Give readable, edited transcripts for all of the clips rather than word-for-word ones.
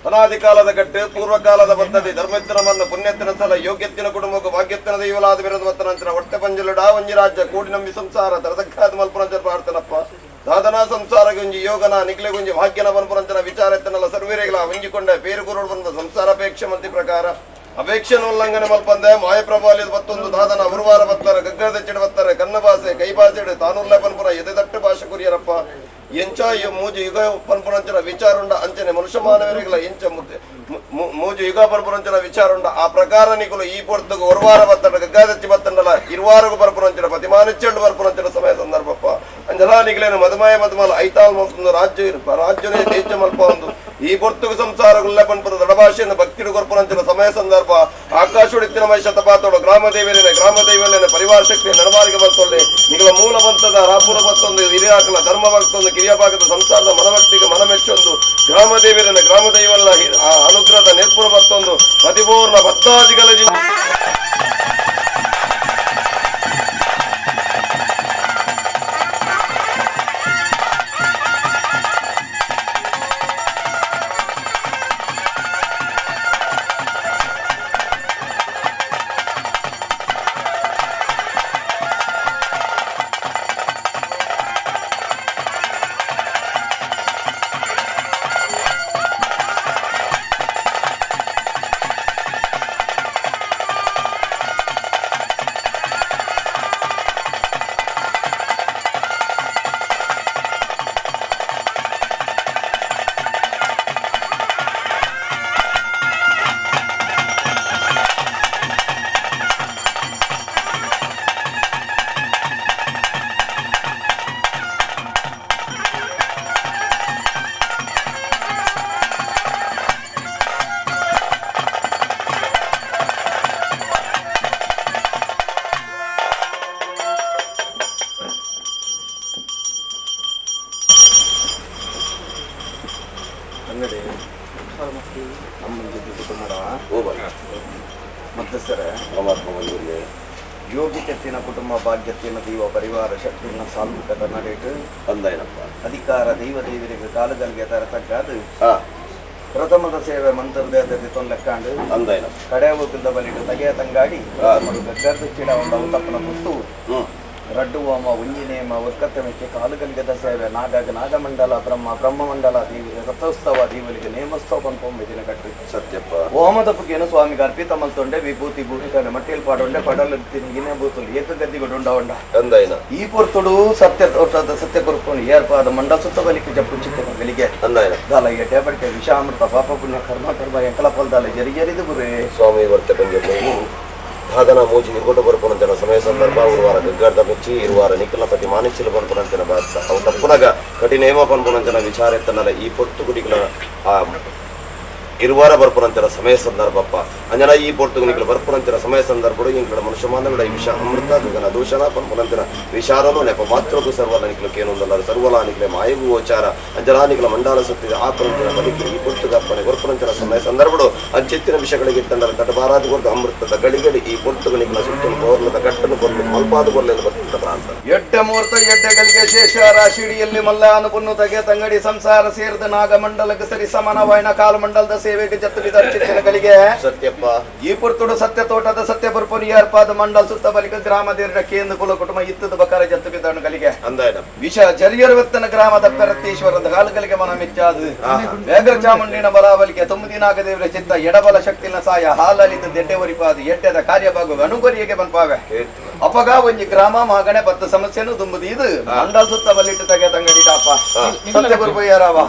ಅನಾದಿ ಕಾಲದ ಕಟ್ಟು ಪೂರ್ವಕಾಲದ ಪದ್ಧತಿ ಧರ್ಮತ್ತಿನವನ್ನು ಪುಣ್ಯತ್ತಿನ ಸಲ ಯೋಗ್ಯತ್ತಿನ ಕುಟುಂಬಕ್ಕೂ ಭಾಗ್ಯತ್ತಿನ ದೈವಲಾದ ವಿರೋಧ ಮತ್ತನಂತರ ಹೊಟ್ಟೆ ಪಂಜಲುಡ ಒಂಜಿ ರಾಜ್ಯ ಕೂಡಿ ನಂಬಿ ಸಂಸಾರ ತರದಕ್ಕಾದ ಮಲ್ಪುರಂಚರ ಪ್ರಾರ್ಥನಪ್ಪ ಸಾಧನಾ ಸಂಸಾರ ಗುಂಜಿ ಯೋಗನ ನಿಗ್ಲೆ ಗುಂಜಿ ಭಾಗ್ಯನ ಮಲ್ಪುರಂಚರ ವಿಚಾರ ಎತ್ತನಲ್ಲ ಸರ್ವೀರೆಗಳ ಒಂಜಿಕೊಂಡ ಬೇರು ಗುರುಡು ಬಂದ ಸಂಸಾರ ಅಪೇಕ್ಷೆ ಮಂತಿ ಪ್ರಕಾರ ಅಪೇಕ್ಷೆನ ಉಲ್ಲಂಘನೆ ಮಲ್ಪಂದೆ ಮಾಯ ಪ್ರಭಾವಲಿದ ಮತ್ತೊಂದು ದಾದನ ಉರುವಾರ ಬತ್ತರ ಗಗ್ಗದ ಚಿಡ ಬತ್ತಾರೆ ಕನ್ನ ಭಾಷೆ ಕೈ ಭಾಷೆ ತಾನೂರ್ಲೆ ಪನ್ಪುರ ಎದೆದಟ್ಟು ಭಾಷೆ ಕುರಿಯರಪ್ಪ ಎಂಚ ಮೂಜು ಯುಗ ಪನ್ಪುರಂಚರ ವಿಚಾರುಂಡ ಅಂಚನೆ ಮನುಷ್ಯ ಮಾನವರಿಗಳ ಎಂಚ ಮೂಜು ಯುಗ ಪನ್ಪುರಂಚರ ವಿಚಾರುಂಡ ಆ ಪ್ರಕಾರ ನಿಕುಲು ಈ ಪೊರ್ತುಗು ಒರ್ವಾರ ಬತ್ತಡ ಗಗ್ಗಾದಚ್ಚಿ ಬತ್ತಂಡಲ ಇರುವಾರಗು ಪರ್ಪುರಂಚರ ಪ್ರತಿಮಾನಿಚ್ಚಂಡು ಪರ್ಪುರಂಚರ ಸಮಯ ಸಂದರ್ಭಪ್ಪ ಅಂಜಲಾ ನಿಗ್ಲೇನು ಮಧುಮಲ ಐತಾಲ್ ಮಲ್ಪೊಂದು ರಾಜ್ಯನೇ ದೇಶ ಮಲ್ಪ ಒಂದು ಈ ಪೊರ್ತುಗು ಸಂಸಾರಗುಲ್ಲ ಪನ್ಪುರ ದಡಭಾಷೆಯನ್ನು ಭಕ್ತಿಡು ಕೊರ್ಪುರಂಚರ ಸಮಯ ಸಂದರ್ಭ ಆಕಾಶುಡಿತ್ತಿನ ಮೈ ಶತಪಾತೋಡು ಗ್ರಾಮ ದೈವಲೇನೆ ಪರಿವಾರ ಶಕ್ತಿ ನಡಮಾರಿಗೆ ಬರ್ತೊಳ್ಳೆ ನಿಗಲ ಮೂಲ ಬಂತದ ರಾಪುರ ಬತ್ತೊಂದು ಹಿರಿಯಾಕಲ ಧರ್ಮ ಭಕ್ತೊಂದು ಕಿರಿಯಭಾಗದ ಸಂಸಾರದ ಮನಭಕ್ತಿಗೆ ಮನ ಮೆಚ್ಚೊಂದು ಗ್ರಾಮ ದೈವಲ್ಲ ಅನುಗ್ರಹದ ನಿರ್ಪುರ ಬತ್ತೊಂದು ಪರಿಪೂರ್ಣ ಭಕ್ತಾದಿಗಳ ಯೋಗಿತೆತ್ತಿನ ಕುಟುಂಬ ಭಾಗ್ಯತ್ತಿನ ದೈವ ಪರಿವಾರ ಶಕ್ತಿನ ಸಾಲ್ಮುಖದ ನಡೆದು ಅಂದೈನಪ್ಪ ಅಧಿಕಾರ ದೈವರಿಗೆ ಕಾಲಗಳಿಗೆ ತರತಕ್ಕಾದು ಪ್ರಥಮದ ಸೇವೆ ಮಂತ್ರದ ತೊಂದಕ್ಕಾಂಡು ಅಂದೈನ ಕಡೆ ಹೋಗಿದ್ದ ಬಲಿಟ್ಟು ತಗೆಯ ತಂಗಾಡಿ ಗರ್ದ ಚಿಡ ಒಂದು ತಪ್ಪನ ಪುಟ್ಟು ರಡ್ಡು ಹೋಮ ಉಂಜಿನೇಮ ಒಕ್ಕತ್ತಮೆಕ್ಕೆ ಕಾಲುಗಲಿಗದ ಸೇವೆ ನಾಗಮಂಡಲ ಬ್ರಹ್ಮಮಂಡಲ ರಥೋತ್ಸವ ದೀವಲಿಗೆ ನೇಮೋತ್ಸವ ಪಂಪೊಂಬಿದಿನ ಕಟ್ಟಿ ಸತ್ಯಪ್ಪ ಹೋಮದಪ್ಪಗೇನು ಸ್ವಾಮಿಗೆ ಅರ್ಪಿತ ಮಲ್ತೊಂಡೆ ವಿಭೂತಿ ಭೂಮಿಕನೆ ಮಟ್ಟಿಲ್ ಪಾಡೊಂಡೆ ಪಡಲು ಗಿನೆ ಬೂತುಲು ಏಕಗದ್ದಿಗೊಡುಂಡ ಉಂಡ ಅಂದಾಯಿನ ಈ ಪೊರ್ತುಡು ಸತ್ಯ ತೋಟದ ಸತ್ಯ ಕೊರ್ಕೊಂಡು ಏರ್ಪಾದ ಮಂಡ ಸುತ್ತ ಬಲಿಕೆ ಜಪ್ಪು ಚಿಕ್ಕನ ಬೆಳಿಗ್ಗೆ ಅಂದಾಯಿನ ದಾಲಯ್ಯ ಟೇಬಡಿಕೆ ವಿಷಾಮೃತ ಪಾಪ ಪುಣ್ಯ ಕರ್ಮ ಎಂಕಲ ಫಲದಾಲ ಜರಿಜರಿದು ಗುರೇ ಸ್ವಾಮಿ ವರ್ತೆ ಬಂದಿದ್ದು ಸಾಧನ ಮೂಜಿ ನಿಕೋಟ ಬರ್ಪುನಂತಿನ ಸಮಯ ಸಂದರ್ಭ ಉರುವಾರ ಗಗ್ಗಾರ್ದ ಮೆಚ್ಚಿ ಇರುವಾರ ನಿಖಲ ಪತಿ ಮಾನಿಚ್ಚಲು ಪನ್ಪುನಂತಿನ ಬಾಸ ಅವು ತಪ್ಪುನಗ ಕಠಿನೇಮ ಪನ್ಪುನಂತಿನ ವಿಚಾರ ಎತ್ತನಲ್ಲ ಈ ಪೊತ್ತು ಗುಡಿಗಳ ಇರುವಾರ ಬರ್ಪುನಂತಿನ ಸಮಯ ಸಂದರ್ಭಪ್ಪ ಅಂಜನ ಈ ಪೊರ್ತುಗುನಿಗಳು ಬರ್ಪುನಂತಿನ ಸಮಯ ಸಂದರ್ಭಗಳು ಇಂಕಡ ಮನುಷ್ಯ ಮಾನವಡ ಈ ವಿಷ ಅಮೃತ ಗಗನ ದೂಷಣ ಪನ್ಪುನಂತಿನ ವಿಚಾರನೂ ನೆಪ ಮಾತ್ರಗೂ ಸರ್ವಲಾನಿಕಲು ಕೇನೊಂದಲ್ಲ ಸರ್ವಲಾನಿಕಲೆ ಮಾಯಗೂ ಓಚಾರ ಅಂಜಲಾನಿಕಲ ಮಂಡಲ ಸುತ್ತಿದ ಆ ಪುರಂತಿನ ಬಲಿಕೆ ಈ ಪೊರ್ತುಗಪ್ಪನೆ ಬರ್ಪುನಂತಿನ ಸಮಯ ಸಂದರ್ಭಗಳು ಅಂಚೆತ್ತಿನ ವಿಷಯಗಳಿಗೆ ತಂಡರ ತಟಬಾರಾದಿಗೊರ್ದು ಅಮೃತದ ಗಳಿಗಡಿ ಈ ಪೊರ್ತುಗುನಿಗಳ ಸುತ್ತಲು ಬೋರ್ಲದ ಗಟ್ಟನ್ನು ಕೊರಲು ಮಲ್ಪಾದ ಕೊರಲೆಂದು ಬರ್ತದ ಪ್ರಾಂತ ಎಡ್ಡ ಮುಹೂರ್ತ ಎಡ್ಡಗಳಿಗೆ ಶೇಷ ರಾಶಿಡಿಯಲ್ಲಿ ಮಲ್ಲ ಅನುಪುನ್ನು ತಗೆ ತಂಗಡಿ ಸಂಸಾರ ಸೇರಿದ ನಾಗಮಂಡಲಕ್ಕೆ ಸರಿ ಸಮಾನವಾಯಿನ ಕಾಲಮಂಡಲದ ಸೇವೆಗೆ ಜತ್ತುಲಿದರ್ಚಿತನಗಳಿಗೆ ಸತ್ಯಪ್ಪ ಈ ಪುರ್ತುಡು ಸತ್ಯ ತೋಟದ ಸತ್ಯ ಬರ್ಪುನಿ ಏರ್ಪಾದ ಮಂಡಲ ಸುತ್ತ ಬಲಿಕ ಗ್ರಾಮ ದೇರ ಕೇಂದ್ರ ಕುಲ ಕುಟುಂಬ ಇತ್ತದ ಬಕಾರ ಜತ್ತುಲಿದಣಗಳಿಗೆ ಅಂದಾಯನ ವಿಷ ಜರಿಯರವತ್ತನ ಗ್ರಾಮದ ಪರತೇಶ್ವರದ ಕಾಲಗಳಿಗೆ ಮನ ಮೆಚ್ಚಾದು ಬೇಗರ ಚಾಮುಂಡಿನ ಬಲಾವಲಿಗೆ ತುಮ್ಮದಿನಾಗದೇವರ ಚಿತ್ತ ಎಡಬಲ ಶಕ್ತಿನ ಸಾಯ ಹಾಲಲಿದ ದೆಡ್ಡೆವರಿಪಾದ ಎಡ್ಡೆದ ಕಾರ್ಯಭಾಗ ಅನುಗರಿಯಗೆ ಬಂಪಾವೆ ಅಪಗ ಒಂಜಿ ಗ್ರಾಮ ಮಗಣೆ ಬತ್ತ ಸಮಸ್ಯೆನು ತುಂಬುದು ಇದು ಮಂಡಲ ಸುತ್ತ ಬಲಿಟ್ಟು ತಗೆ ತಂಗಡಿ ಟಾಪ ಸತ್ಯ ಬರ್ಪು ಯಾರವ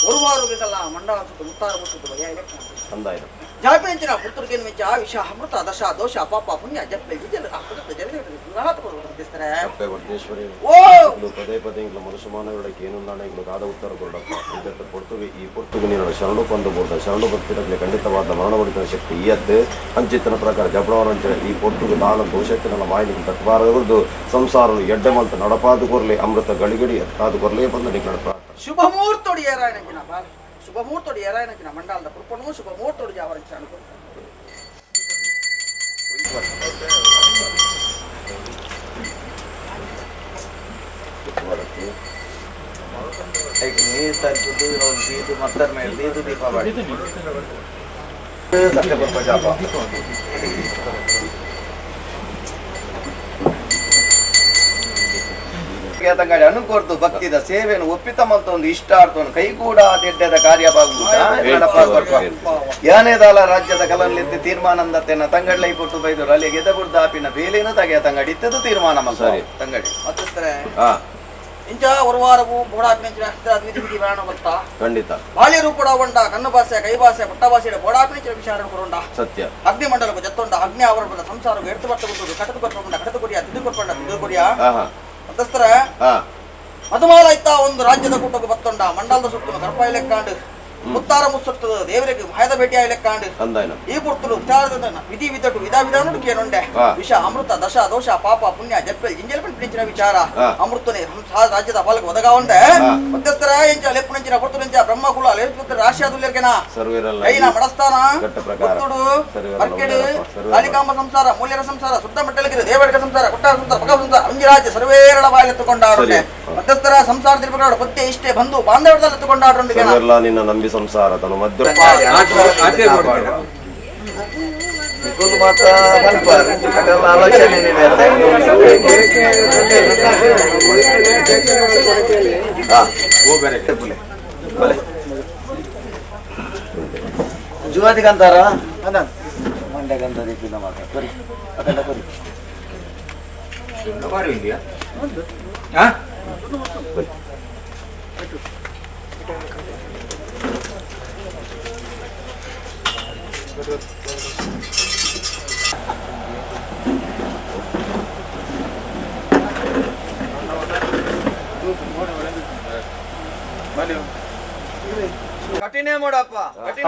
ஒரு வாரங்கள்ல ಮಂಡಲ ಸುತ್ತ ಮುತ್ತಾರ ಮುಸುದು ಭಯ ಇಲೆಕ್ಕ ಅಂದಾಯ್ತು ಜಾಪಿಂಚಿನ ಪುತ್ರಗೇನು ಮೆಚ್ಚ ವಿಷ ಅಮೃತ ದಶ ದೋಷ ಪಾಪ ಪುಣ್ಯ ಜಪ್ಲೆ ವಿಜಯ ಅಪ್ಪದ ಜನ ಪ್ರಾರ್ಥಿಸ್ತಾರೆ వర్ధేశ్వరి ಓ పదే పదే ఇంట్లో మనుషు మానవుడికి ఏనున్నాను ఇంట్లో కాದ ಉತ್ತರ ಕೊಡಪ್ಪ ಇದಕ್ಕೆ ಈ ಪೊರ್ತುಗೆ ನೀನು ಶರಣು ಬಂದುಬೋದ ಶರಣು ಬರ್ತಿರಲಿ ಖಂಡಿತವಾದ ಮರಣ ಹೊಡಿತ ಶಕ್ತಿ ಈಯದ್ದು ಹಂಚಿತ್ತಿನ ಪ್ರಕಾರ ಜಪಣವರಂಚ ಈ ಪೊರ್ತುಗೆ ದಾನ ದೋಷತ್ತಿನ ಮಾಯಿನ ತತ್ವಾರದು ಸಂಸಾರ ಎಡ್ಡೆ ಮಲ್ತ ನಡಪಾದು ಕೊರ್ಲಿ ಅಮೃತ ಗಳಿಗಡಿ ಎತ್ತಾದು ಕೊರ್ಲಿ ಬಂದು ನಿನ್ನ ಪ್ರಾರ್ಥನೆ ಶುಭ ಮುಹೂರ್ತೋಡಿ ಏರಾಯನಂಚಿನ ಬಾಲ ಶುಭ ಮುಹೂರ್ತೋಡಿ ಏರಾಯನಂಚಿನ ಮಂಡಲದ ಪುರ್ಪಣವು ಶುಭ ಮುಹೂರ್ತೋಡಿ ಜಾವರಂಚ ಅನುಕೂಲ ನೀರು ತರಿಸುದು ಇದು ಮತ್ತರ್ ಮೇಲೆ ಇದು ದೀಪಾವಳಿ ಸತ್ಯಪರ್ಪ ಜಾಪ ತಂಗಡಿ ಅನುಕೊರ್ದು ಭಕ್ತಿದ ಸೇವೆಯನ್ನು ಒಪ್ಪಿತಮಂತ ಒಂದು ಇಷ್ಟಾರ್ಥವನ್ನು ಕೈಗೂಡ ತೆಡ್ಡದ ಕಾರ್ಯವಾಗುವುದಾನೇದಾಲ ರಾಜ್ಯದ ಕಲನ್ಲಿದ್ದು ತೀರ್ಮಾನಂದತೆನ ತಂಗಡ್ಲೈ ಕೊಟ್ಟು ಬೈದರು ಅಲ್ಲಿ ಗೆದಗುಡ್ದ ಆಪಿನ ಬೇಲಿನ ತಗೆಯ ತಂಗಡಿ ಇತ್ತದು ತೀರ್ಮಾನ ತಂಗಡಿ ಮತ್ತೆ ಇಂಚ ಒಂದು ವಾರವು ಬೋಡಾಪಿನ ವಿಧಿ ವಿಧಿ ಬೇಡ ಗೊತ್ತಾ ಖಂಡಿತ ಬಾಲ್ಯ ರೂಪಡ ಉಂಡ ಕಣ್ಣು ಭಾಷೆ ಕೈ ಭಾಷೆ ಪುಟ್ಟ ಭಾಷೆ ಬೋಡಾಪಿನ ವಿಚಾರ ಕೊರುಂಡ ಸತ್ಯ ಅಗ್ನಿ ಮಂಡಲಕ್ಕೂ ಜತ್ತೊಂಡ ಅಗ್ನಿ ಅವರ ಸಂಸಾರ ಎಡ್ತು ಬಟ್ಟ ಕೊಟ್ಟು ಕಟದು ಕೊಟ್ಕೊಂಡ ಕಟದು ಕೊಡಿಯ ತಿದ್ದು ಕೊಟ್ಕೊಂಡ ತಿದ್ದು ಕೊಡಿಯ ಮತ್ತಸ್ತರ ಮಧುಮಾಲ ಇತ್ತ ಒಂದು ರಾಜ್ಯದ ಕೂಟಕ್ಕೆ ಬತ್ತೊಂಡ ಮಂಡಲದ ಸುತ್ತಲು ಕರ್ಪಾಯಿ ಲೆಕ್ಕಾಂಡು ಮುತ್ತಾರ ಮುಸುತ್ತದ ದೇವರಿಗೆ ಭಯದ ಭೇಟಿಯ ಲೆಕ್ಕಾಂಡು ಈ ಪುರ್ತಲು ವಿಧಿ ವಿಧಟು ವಿಧಾನ ಕೇನುಂಡೆ ವಿಷ ಅಮೃತ ದಶ ದೋಷ ಪಾಪ ಪುಣ್ಯ ಜಪ್ಪಲ್ ಜಿಂಜಲ್ ಪಿಂಚಿನ ವಿಚಾರ ಅಮೃತನೇ ರಾಜ್ಯದ ಪಾಲಕ ಒದಗ ಉಂಡೆ ಮಧ್ಯಸ್ಥರ ಎಂಚ ಲೆಪ್ಪುಂಚಿನ ಪುರ್ತುಂಚ ಬ್ರಹ್ಮಕುಲ ಲೇಪುತ್ರ ರಾಶಿಯಾದುಲ್ಯರ್ಗೆನ ಐನ ಮಡಸ್ಥಾನ ಪುತ್ತುಡು ಮರ್ಕೆಡು ಕಾಲಿಕಾಂಬ ಸಂಸಾರ ಮೂಲ್ಯರ ಸಂಸಾರ ಸುತ್ತ ಮಟ್ಟಲಿಗೆ ದೇವಡಿಗ ಸಂಸಾರ ಕೊಟ್ಟಾರ ಸಂಸಾರ ಭಗವ ಸಂಸಾರ ಅಂಜಿರಾಜ್ಯ ಸರ್ವೇರಳ ಬಾಯಿಲೆತ್ತುಕೊಂಡಾಡುಂಡೆ ಮಧ್ಯಸ್ಥರ ಸಂಸಾರ ತಿರುಪಗಳ ಪದ್ಯ ಇಷ್ಟೇ ಬಂದು ಬಾಂಧವ್ಯದಲ್ಲೆತ್ತುಕೊಂಡಾಡುಂಡೆ ನಿನ್ನ ನಂಬಿ ಸಂಸಾರ ತನ್ನ ಮಧ್ಯ ಜುವಾದಿ ಕಂತಾರ ಮಂಡ್ಯ ಗಂಧ ರೀತಿಯ ಮಾತ ಕೊರಿ ಅದೆಲ್ಲ ಕೊರಿ ಕಠಿಣ ಮಾಡಪ್ಪ ಕಠಿಣ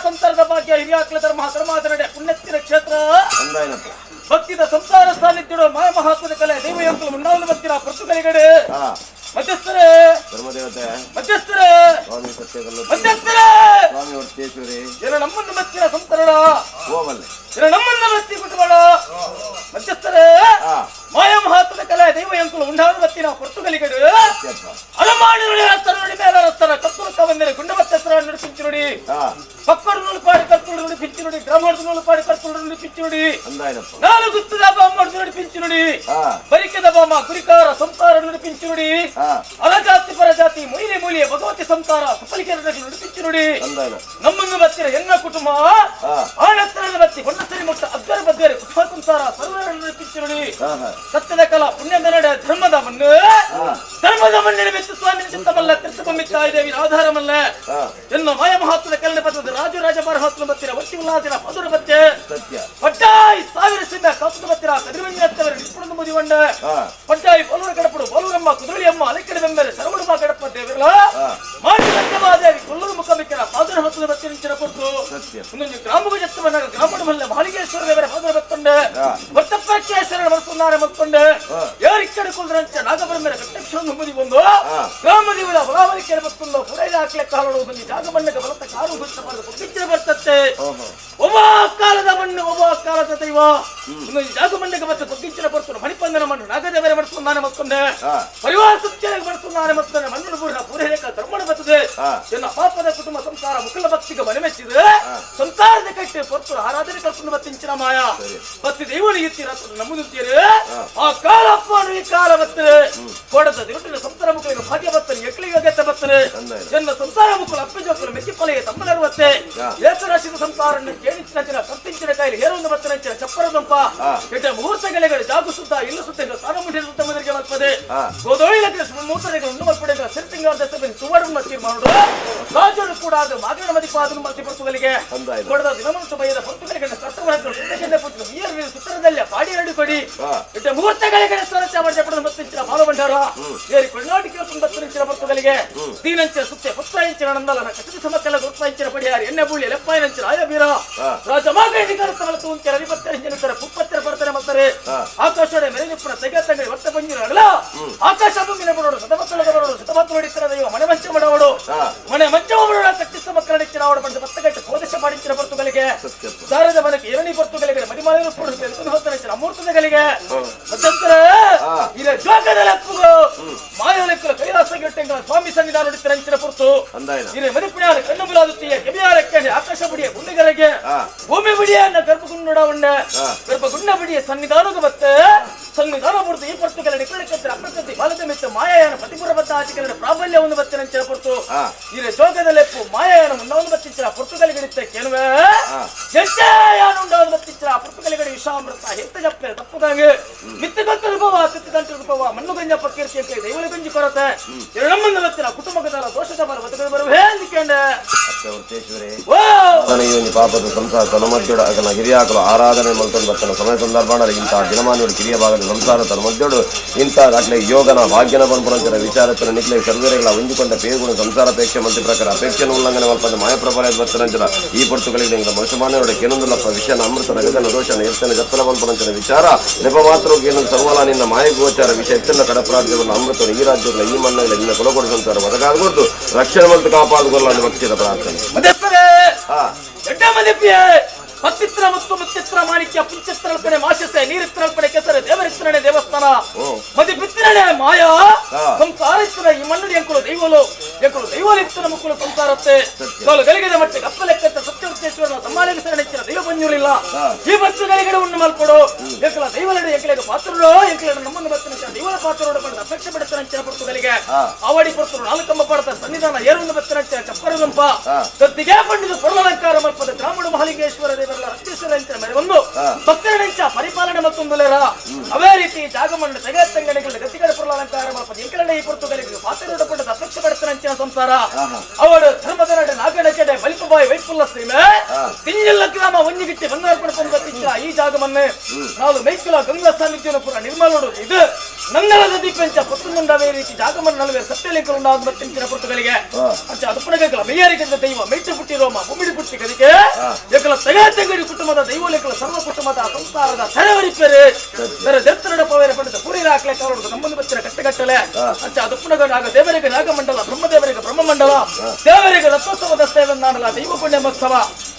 ಸಂಸಾರದ ಭಾಗ್ಯ ಹಿರಿಯಾಕ್ಲ ಧರ್ಮ ಧರ್ಮಾಚರಣೆ ಪುಣ್ಯತ್ತಿನ ಕ್ಷೇತ್ರ ಅಂದಾಯನಪ್ಪ ಭಕ್ತಿದ ಸಂಸಾರ ಸ್ಥಾನಿತ್ಯಡು ಮಾಯ ಮಹಾತ್ಮದ ಕಲೆ ದೈವ ಯಂಕಲು ಮುಂಡಾವಲು ಭಕ್ತಿನ ಪುರುಷಗಳಿಗಡೆ ಮಧ್ಯಸ್ಥರೇ ಧರ್ಮದೇವತೆ ಮಧ್ಯಸ್ಥರೇ ಸ್ವಾಮಿ ಸತ್ಯಗಲ್ಲ ಮಧ್ಯಸ್ಥರೇ ಸ್ವಾಮಿ ಹೊಟ್ಟೇಶ್ವರಿ ಏನ ನಮ್ಮನ್ನು ಮತ್ತಿನ ಸಂತರಣ ಹೋಗಲ್ಲ ಏನ ನಮ್ಮನ್ನ ಮತ್ತಿ ಕುಟುಂಬ ಮಧ್ಯಸ್ಥರೇ ಮಾಯ ಮಹಾತ್ಮದ ಕಲೆ ದೈವ ಯಂಕಲು ಮುಂಡಾವಲು ಭಕ್ತಿನ ಪುರುಷಗಳಿಗಡೆ ಅಲಮಾಡಿ ನುಡಿ ರಸ್ತರ ನುಡಿ ಮೇಲೆ ರಸ್ತರ ಕತ್ತುಲಕ್ಕ ಬಂದರೆ ಗುಂಡ ಮಧ್ಯಸ್ಥರ ನುಡಿಪಿಂಚು ನುಡಿ ಪಕ್ಕಡ ನುಡಿಪಾಡಿ ಕರ್ತುಳು ನುಡಿಪಿಂಚು ನುಡಿ ಗ್ರಾಮದ ನುಡಿಪಾಡಿ ಕರ್ತುಳು ನುಡಿಪಿಂಚು ನುಡಿ ಅಂದಾಯನಪ್ಪ ನಾನು ಗುತ್ತದ ಬಾಮ ನುಡಿಪಿಂಚು ನುಡಿ ಬರಿಕದ ಬಾಮ ಗುರಿಕಾರ ಸಂಸಾರ ನುಡಿಪಿಂಚು ನುಡಿ ಅಲಜಾತಿ ಪರಜಾತಿ ಮೂಲೆ ಮೂಲೆಯ ಭಗವತಿ ಸಂಸಾರ ಸಫಲಿಕೆ ನುಡಿಪಿಂಚು ನುಡಿ ಅಂದಾಯನ ನಮ್ಮನ್ನು ಬತ್ತಿರ ಎನ್ನ ಕುಟುಂಬ ಆನತ್ತರದ ಬತ್ತಿ ಹೊನ್ನಸರಿ ಮುಟ್ಟ ಅಗ್ಗರ ಬದ್ದೇರೆ ಕುಟುಂಬ ಸಂಸಾರ ಸರ್ವರ ನುಡಿಪಿಂಚು ನುಡಿ ಸತ್ಯದ ಕಲಾ ಪುಣ್ಯದ ನಡೆ ಧರ್ಮದ ಮಣ್ಣಿನ ಬೆತ್ತು ಸ್ವಾಮಿ ಚಿತ್ತಮಲ್ಲ ತೀರ್ಥಕೊಂಬಿತ್ತಾ ದೇವಿ ಆಧಾರಮಲ್ಲ ಎನ್ನು ಮಾಯ ಮಹಾತ್ಮದ ಕಲ್ಯಾಣ ಪತ್ರದ ರಾಜು ರಾಜಭಾರ ಹಾಸ್ಲ ಬತ್ತಿರ ಒತ್ತಿ ಉಲ್ಲಾಸಿನ ಪದುರ ಬತ್ತೆ ಪಟ್ಟಾಯಿ ಸಾವಿರ ಸಿದ್ಧ ಕಾಪುದ ಬತ್ತಿರ ಕದಿರುವಂಜತ್ತವರ ನಿಷ್ಪುಣದ ಮುದಿವಂಡ ಪಟ್ಟಾಯಿ ಬೋಲೂರ ಕಡಪಡು ಬೋಲೂರಮ್ಮ ಕುದುರಳಿಯಮ್ಮ ಅಲೆಕಡೆ ಬೆಂಬರೆ ಸರವಡುಮ ಕಡಪ ದೇವಿರಲ ಮಾಡಿ ಲಕ್ಕವಾದೇವಿ ಕೊಲ್ಲೂರು ಮುಖಮಿಕ್ಕರ ಪಾದರ ಹಾಸ್ಲ ಬತ್ತಿರ ನಿಂಚಿನ ಕೊಟ್ಟು ಇನ್ನೊಂದು ಗ್ರಾಮಗ ಜತ್ತವನ್ನ ಗ್ರಾಮದ ಮಲ್ಲ ಮಾಳಿಗೇಶ್ವರ ದೇವರ ಪಾದರ ಬತ್ತಂಡೆ ಭಕ್ತಪ್ರೇಶ್ವರ ಮನಸ್ಸುನ್ನಾರೆ ಮತ್ತೊಂಡೆ ಯಾರಿಕ್ಕಡೆ ಕುಲ್ದ್ರಂಚ ನಾಗಬ್ರಹ್ಮರ ಕಟ್ಟಕ್ಷಣ ಮುದಿ ಬಂದು ಗ್ರಾಮದಿವಳ ಬಲಾವಲಿಕೆ ಬತ್ತುಂದು ಪುರೈದ ಹಾಕ್ಲೆ ಕಾಲೋಡು ಬಂದು ಜಾಗಮಣ್ಣಗ ಬಲತ ಕಾರು ಬಿಟ್ಟಬಾರದು ಕುಟ್ಟಿಚ್ಚೆ ಬರ್ತತ್ತೆ ಒಬ್ಬ ಕಾಲದ ಮಣ್ಣು ಒಬ್ಬ ಕಾಲದ ದೈವ ಇನ್ನು ಜಾಗಮಣ್ಣಗ ಬತ್ತ ಕುಟ್ಟಿಚ್ಚಿನ ಬರ್ತುನು ಮಣಿಪಂದನ ಮಣ್ಣು ನಾಗದೇವರ ಮನಸ್ಸುನ್ನಾನೆ ಮತ್ತೊಂಡೆ ಪರಿವಾರ ಸುತ್ತಿಗೆ ಮನಸ್ಸುನ್ನಾನೆ ಮತ್ತೊಂಡೆ ಮಣ್ಣು ಪೂರ್ಣ ಪೂರೈಕ ಧರ್ಮಣ ಬರ್ತದೆ ಎನ್ನ ಪಾಪದ ಕುಟುಂಬ ಸಂಸಾರ ಮುಖಲ ಭಕ್ತಿಗೆ ಮನೆಮೆಚ್ಚಿದೆ ಸಂಸಾರದ ಕಟ್ಟೆ ಪೊರ್ತುರ ಆರಾಧನೆ ಕರ್ಕೊಂಡು ಬತ್ತಿಂಚಿನ ಮಾಯ ಬತ್ತಿ ದೈವನಿಗೆ ಎತ್ತಿರ ನಮ್ಮದುತ್ತೀರಿ ಆ ಕಾಲ ಅಪ್ಪನು ಈ ಕಾಲ ಬರ್ತದೆ ಕೋಡದ ದಿರುಟಿನ ಸಂಸಾರ ಮುಖಲಿಗೆ ಭಾಗ್ಯ ಬರ್ತನೆ ಎಕ್ಕಳಿಗೆ ಅಗತ್ಯ ಬರ್ತನೆ ಎನ್ನ ಸಂಸಾರ ಮುಖಲು ಅಪ್ಪಜೋಕಲು ಮೆಚ್ಚಿಕೊಲೆಗೆ ತಮ್ಮನರುವತ್ತೆ ಏಕರಾಶಿದ ಸಂಸಾರನ್ನು ಕೇಳಿಂಚಿನ ಕರ್ತಿಂಚಿನ ಕಾಯಿಲೆ ಹೇರೊಂದು ಬತ್ತನಂಚಿನ ಚಪ್ಪರದಂಪ ಕೆಟ್ಟ ಮುಹೂರ್ತಗಳಿಗಳು ಜಾಗು ಸುತ್ತ ಇಲ್ಲ ಸುತ್ತ ತಾನು ಮುಟ್ಟಿನ ಸುತ್ತ ಮೊದಲಿಗೆ ಮಲ್ಪದೆ ಗೋದೋಳಿಗೆ ಮುಹೂರ್ತಗಳು ಉಣ್ಣು ಮಲ್ಪಡೆಗ ಸಿರ್ತಿಂಗಾದ ಸಭೆ ಸುವರ್ಣ ತೀರ್ಮಾನೋಡು ರಾಜರು ಕೂಡ ಅದು ಮಾಗಣ ಮದಿಪಾದನು ಮಲ್ತಿ ಪರ್ತುಗಳಿಗೆ ಕೊಡದ ದಿನಮಂತು ಬಯದ ಪರ್ತುಗಳಿಗೆ ಕರ್ತವರನ್ನು ಸುತ್ತರದಲ್ಲಿ ಪಾಡಿ ಎರಡು ಕೊಡಿ ಕೆಟ್ಟ ಮುಹೂರ್ತಗಳಿಗೆ ಸ್ವರಚಾಮರ್ಜಪಡದ ಮತ್ತಿಂಚಿನ ಬಾಲಭಂಡಾರ ಏರಿ ಕರ್ನಾಟಕ ಬತ್ತನಿಂಚಿನ ಪರ್ತುಗಳಿಗೆ ದೀನಂಚಿನ ಸುತ್ತೆ ಪುತ್ತಾಯಿಂಚಿನ ನಂದಲನ ಕಟ್ಟಿದ ಸಮಕ್ಕೆಲ್ಲ ಗುರುತಾಯಿಂಚಿನ ಪಡಿಯಾರಿ ಎಣ್ಣೆ ಬೂಳಿ ಲೆಪ್ಪಾಯಿನಂಚಿನ ಆಯಬೀರ ರಾಜಮಾಗಡಿ ಕರ್ತವಲತ್ತು ಉಂಚರ ಅರಿಪತ್ತರಿಂಚಿನ ಪುಪ್ಪತ್ತರ ಬರ್ತಾರೆ ಮತ್ತಾರೆ ಆಕಾಶೋಡೆ ಮೆರೆನಿಪ್ಪನ ತೆಗೆತಂಗಡಿ ಒತ್ತ ಬಂಜಿನ ಅಗಲ ಆಕಾಶ ಭೂಮಿನ ಬರೋಡು ಸತಮಕ್ಕಳದ ಬರೋಡು ಸತಮಕ್ಕಳು ಹಿಡಿತರ ದೈವ ಮನೆ ಮಂಚ ಮಾಡೋಡು ಮನೆ ಮಂಚ ಬರೋಡ ಕಟ್ಟಿಸ ಮಕ್ಕಳ ಹಿಡಿಚಿನ ಅವಡ ಬಂದು ಬತ್ತಗಟ್ಟೆ ಕೋದಶ ಮಾಡಿಂಚಿನ ಪರ್ತುಗಳಿಗೆ ದಾರದ ಮನಕ್ಕೆ ಎರಡನೇ ಪರ್ತುಗಳಿಗೆ ಮಡಿಮಾಲೆಯನ್ನು ಕೊಡುತ್ತೆ ಹೊತ್ತನಿಂಚಿನ ಅಮೂರ್ತಗಳಿಗೆ ಮತ್ತಂತರ ಇರ ಜೋಗದಲ್ಲಿ ಹಪ್ಪುಗು ಮಾಯಲೆಕ್ಕಲ ಕೈಲಾಸ ಗೆಟ್ಟೆಂಗಳ ಸ್ವಾಮಿ ಸನ್ನಿಧಾನ ಹೊಡಿತಾರೆ ಅಂಚಿನ ಪುರ್ತು ಇರೆ ಮರಿಪುಣ್ಯಾರ ಕಣ್ಣು ಮುಲಾದುತ್ತೀಯ ಕೆಬಿಯಾರಕ್ಕೆ ಆಕಾಶ ಬಿಡಿಯ ಗುಂಡಿಗರಿಗೆ ಭೂಮಿ ಬಿಡಿಯನ್ನ ಗರ್ಭಗುಂಡ ಉಂಡೆ ಗರ್ಭಗುಂಡ ಬಿಡಿಯ ಸನ್ನಿಧಾನಗ ಬತ್ತೆ ಸನ್ನಿಧಾನ ಪುರ್ತು ಈ ಪರ್ತುಗಳ ನಿಕಳಕ್ಕೆ ಅಪ್ರಕೃತಿ ಬಾಲದ ಮಿತ್ತ ಮಾಯಾಯನ ಪ್ರತಿಪುರ ಬತ್ತ ಆಚಿಕರ ಪ್ರಾಬಲ್ಯವನ್ನು ಬತ್ತೆ ಅಂಚಿನ ಪುರ್ತು ಇರೆ ಜೋಗದಲ್ಲೆಪ್ಪು ಮಾಯಾಯನ ಮುಂಡವನ್ನು ಬತ್ತಿಂಚಿನ ಪುರ್ತುಗಳಿಗೆ ಹಿಡಿತೆ ಕೇಳುವೆ ಎಂಟೆಯಾನುಂಡವನ್ನು ಬತ್ತಿಂಚಿನ ಪುರ್ತುಗಳಿಗೆ ವಿಷಾಮೃತ ಹೆತ್ತ ಜಪ್ಪೆ ತಪ್ಪುದಂಗೆ ಮಿತ್ತಗಂತ ರೂಪವ ತಿತ್ತಗಂತ ರೂಪವ ಮಣ್ಣು ಗಂಜ ಪಕ್ಕೀರ್ತಿ ಅಂತ ದೈವಲ ಗಂಜಿ ಕೊರತೆ ಎರಡಮ್ಮನ ಬತ್ತಿನ ಕುಟುಂಬದ ದೋಷದ ಬರ ಬದುಕಲು ಬರುವೇ ಅಂದಿಕೊಂಡೆ ಪಾಪದ ಸಂಸಾರ ತನ್ಮಧ್ಯಡು ಅಗನ ಹಿರಿಯಾಕಲು ಆರಾಧನೆ ಮಲ್ಕೊಂಡು ಬರ್ತನ ಸಮಯ ಸಂದರ್ಭ ಇಂತಹ ದಿನಮಾನೋಡು ಕಿರಿಯ ಭಾಗದ ಸಂಸಾರ ತನ್ಮಧ್ಯಡು ಇಂಥ ಅಟ್ಲೆ ಯೋಗನ ಭಾಗ್ಯನ ಬಂಪುರಂತರ ವಿಚಾರತನ ನಿಕ್ಲೆ ಸರ್ವೇರೆಗಳ ಹೊಂದಿಕೊಂಡ ಪೇರುಗುಣ ಸಂಸಾರಾಪೇಕ್ಷೆ ಮಂತ್ರಿ ಪ್ರಕಾರ ಅಪೇಕ್ಷೆ ಉಲ್ಲಂಘನೆ ಮಲ್ಪದ ಮಾಯಪ್ರಭಾವ ಬರ್ತನಂತರ ಈ ಪೊರ್ತುಗಳಿಗೆ ಮನುಷ್ಯಮಾನ್ಯരുടെ ಕೆಲವೊಂದಲ್ಲಪ್ಪ ವಿಷಯನ ಅಮೃತ ನಗದನ ದೋಷನ ಎರ್ತನ ಜಪ್ಪಲ ಬಂಪುರಂತರ ವಿಚಾರ ನೆಪ ಮಾತ್ರ ಏನೊಂದು ಸರ್ವಲ ನಿನ್ನ ಮಾಯಗೋಚಾರ ವಿಷಯ ಎತ್ತನ ಕಡಪರಾಜ್ಯವನ್ನು ಅಮೃತ ಈ ರಾಜ್ಯಗಳ ಈ ಮಣ್ಣಗಳ ನಿನ್ನ ಕೊಲಗೊಡಿಸಂತಾರ ಬದಕಾಗಬಹುದು ರಕ್ಷಣೆ ಮತ್ತು ಕಾಪಾಡುವುದಲ್ಲ ಅಂತ ಭಕ್ತಿಯ ಪ್ರಾರ್ಥನೆ ಪತ್ತಿತ್ರ ಮತ್ತು ಮುತ್ತಿತ್ರ ಮಾಣಿಕ್ಯ ಪುಂಚಿತ್ರಲ್ಪನೆ ಮಾಶಸೆ ನೀರಿತ್ರಲ್ಪನೆ ಕೆಸರೆ ದೇವರಿತ್ರನೆ ದೇವಸ್ಥಾನ ಮದಿ ಬಿತ್ತಿರನೆ ಮಾಯಾ ಸಂಸಾರಿತ್ರ ಈ ಮಣ್ಣಡಿ ಎಂಕುಲು ದೈವಲಿತ್ತನ ಮುಕ್ಕುಲು ಸಂಸಾರತ್ತೆ ಸೋಲು ಗಲಿಗೆದ ಮಟ್ಟಿಗೆ ಅಪ್ಪಲೆಕ್ಕ ಸತ್ಯವೃತ್ತೇಶ್ವರನ ಸಮ್ಮಾನಿಸರ ನೆಚ್ಚಿನ ದೈವ ಬಂಜೂರಿಲ್ಲ ಈ ಬಚ್ಚುಗಳಿಗೆ ಉಣ್ಣು ಮಲ್ಕೊಡು ಎಂಕಲ ದೈವಲಡೆ ಎಂಕಲೆಗೆ ಪಾತ್ರರು ಎಂಕಲ ನಮ್ಮನ್ನು ಬತ್ತನ ದೈವಲ ಪಾತ್ರರೋಡು ಪಡೆದ ಅಪೇಕ್ಷೆ ಬಿಡುತ್ತಾನೆ ಅಂಚಿನ ಪುರ್ತುಗಳಿಗೆ ಅವಡಿ ಪುರ್ತರು ನಾಲ್ಕಂಬ ಪಡೆದ ಸನ್ನಿಧಾನ ಏರುವನ್ನು ಬತ್ತನ ಚಪ್ಪರದಂಪ ಕತ್ತಿಗೆ ಪಂಡಿತ ಪುರಲಂಕಾರ ಮಲ್ಪದ ಗ್ರಾಮೀಣ ಮಹಾಲಿಂಗೇಶ್ವರ ರಕ್ಷಿಸುವಂತೆ ಮೇಲೆ ಒಂದು ಭಕ್ತರಂಚ ಪರಿಪಾಲನೆ ಮತ್ತೊಂದುಲೇರ ಅವೇ ರೀತಿ ಜಾಗಮಣ್ಣ ತೆಗೆತಂಗಡಿಗಳ ಗತಿಗಳ ಪುರಲಂಕಾರ ಮಲ್ಪದ ಎಂಕಲಡೆ ಈ ಪುರ್ತುಗಳಿಗೆ ಪಾತ್ರರೋಡು ಪಡೆದ ಅಪೇಕ್ಷೆ ಬಿಡುತ್ತಾನೆ ಅಂಚಿನ ಸಂಸಾರ ಅವಳು ಧರ್ಮದ ನಡೆ ನಾಗನಚಡೆ ಬಲಿಪಬಾಯಿ ವೈಪುಲ್ಲ ಸೀಮೆ ತಿಂಜಿಲ್ಲ ಗ್ರಾಮ ಒಂಜಿಗಿಟ್ಟಿ ಬಂಗಾರ ಪಡ್ಕೊಂಡು ಬತ್ತಿಂಚ ಈ ಜಾಗಮನ್ನೇ ನಾವು ಮೈಕುಲ ಗಂಗಾ ಸಾನ್ನಿಧ್ಯನ ಪುರ ನಿರ್ಮಲೋಡು ಇದು ನನ್ನಳದ ದೀಪಂಚ ಪೊತ್ತುಂಡವೇ ರೀತಿ ಜಾಗಮನ ನಲವೇ ಸತ್ಯಲೇಖಲು ಉಂಟಾದ ಮತ್ತಿಂಚಿನ ಪುರ್ತಗಳಿಗೆ ಅಂಚ ಅದಪ್ಪನಗಳ ಮೇಯರಿಗದ ದೈವ ಮೆಟ್ಟು ಪುಟ್ಟಿರೋಮ ಮುಮ್ಮಿಡಿ ಪುಟ್ಟಿ ಕದಿಗೆ ಏಕಲ ತಗಡಿ ಕುಟುಂಬದ ದೈವಲೇಖಲ ಸರ್ವ ಕುಟುಂಬದ ಸಂಸಾರದ ತಡೆವರಿಪೇರೆ ಬೇರೆ ದೆತ್ತರಡ ಪವೇರ ಪಡೆದ ಪುರಿ ಹಾಕ್ಲೆ ಕಾರೋದು ನಮ್ಮನ್ನು ಬಚ್ಚಿನ ಕಟ್ಟಗಟ್ಟಲೆ ಅಂಚ ಅದಪ್ಪನಗಳ ಆಗ ದೇವರಿಗೆ ನಾಗಮಂಡಲ ಬ್ರಹ್ಮದೇವರಿಗೆ ಬ್ರಹ್ಮಮಂಡಲ ದೇವರಿಗೆ ರಥೋತ್ಸವದ ಸೇವೆನ್ನಾಡಲ ದೈವ ಪುಣ್ಯ ಮಹೋತ್ಸವ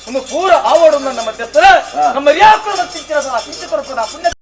ಒಂದು ಪೂರ ಆವರಣ ನಮ್ಮ ದೆತ್ತರ ನಮ್ಮ ರಿಯಾಕುಲ ಮತ್ತಿಂಚಿನ ಕಿಂಚ ಕೊರಪದ ಪುಣ್ಯ